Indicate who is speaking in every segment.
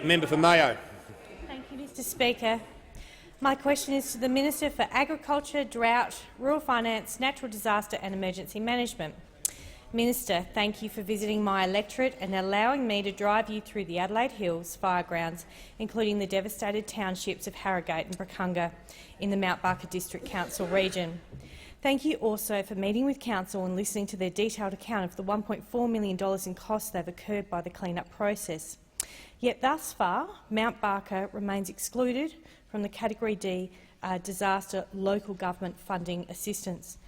Speaker 1: Member for Mayo.
Speaker 2: Thank you, Mr Speaker. My question is to the Minister for Agriculture, Drought, Rural Finance, Natural Disaster and Emergency Management. Minister, thank you for visiting my electorate and allowing me to drive you through the Adelaide Hills fire grounds, including the devastated townships of Harrogate and Brukunga in the Mount Barker District Council region. Thank you also for meeting with Council and listening to their detailed account of the $1.4 million in costs that have occurred by the clean-up process. Yet thus far, Mount Barker remains excluded from the Category D disaster local government funding assistance.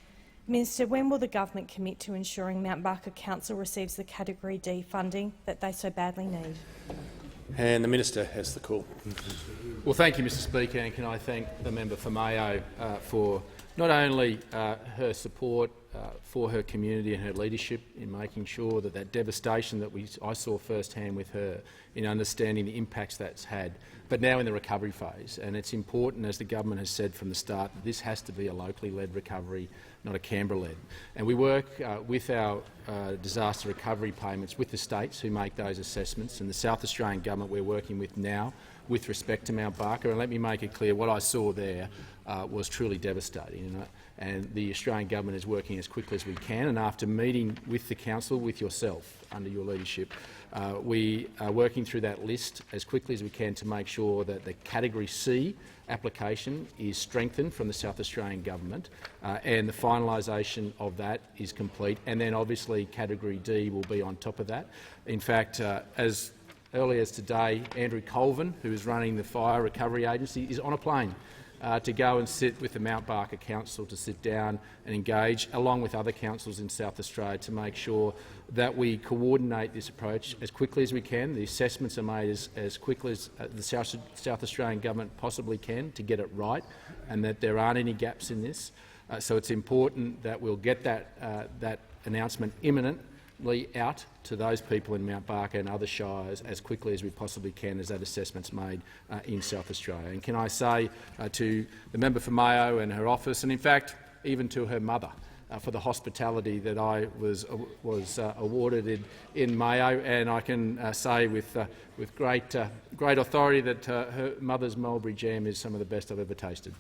Speaker 2: Minister, when will the government commit to ensuring Mount Barker Council receives the Category D funding that they so badly need?
Speaker 1: And the Minister has the call.
Speaker 3: Well, thank you, Mr Speaker, and can I thank the member for Mayo for not only her support for her community and her leadership in making sure that that devastation that I saw firsthand with her in understanding the impacts that's had, but now in the recovery phase. And it's important, as the government has said from the start, that this has to be a locally led recovery, not a Canberra-led. And we work with our disaster recovery payments with the states who make those assessments, and the South Australian government we're working with now with respect to Mount Barker. And let me make it clear, what I saw there was truly devastating. And the Australian government is working as quickly as we can. And after meeting with the council, with yourself, under your leadership, we are working through that list as quickly as we can to make sure that the Category C application is strengthened from the South Australian government, and the finalisation of that is complete. And then obviously Category D will be on top of that. In fact, as early as today, Andrew Colvin, who is running the Fire Recovery Agency, is on a plane to go and sit with the Mount Barker Council, to sit down and engage, along with other councils in South Australia, to make sure that we coordinate this approach as quickly as we can. The assessments are made as quickly as the South Australian government possibly can to get it right, and that there aren't any gaps in this. So it's important that we'll get that announcement imminently out to those people in Mount Barker and other shires as quickly as we possibly can as that assessment's made in South Australia. And can I say to the member for Mayo and her office, and in fact even to her mother, for the hospitality that I was awarded in Mayo, and I can say with great authority that her mother's mulberry jam is some of the best I've ever tasted.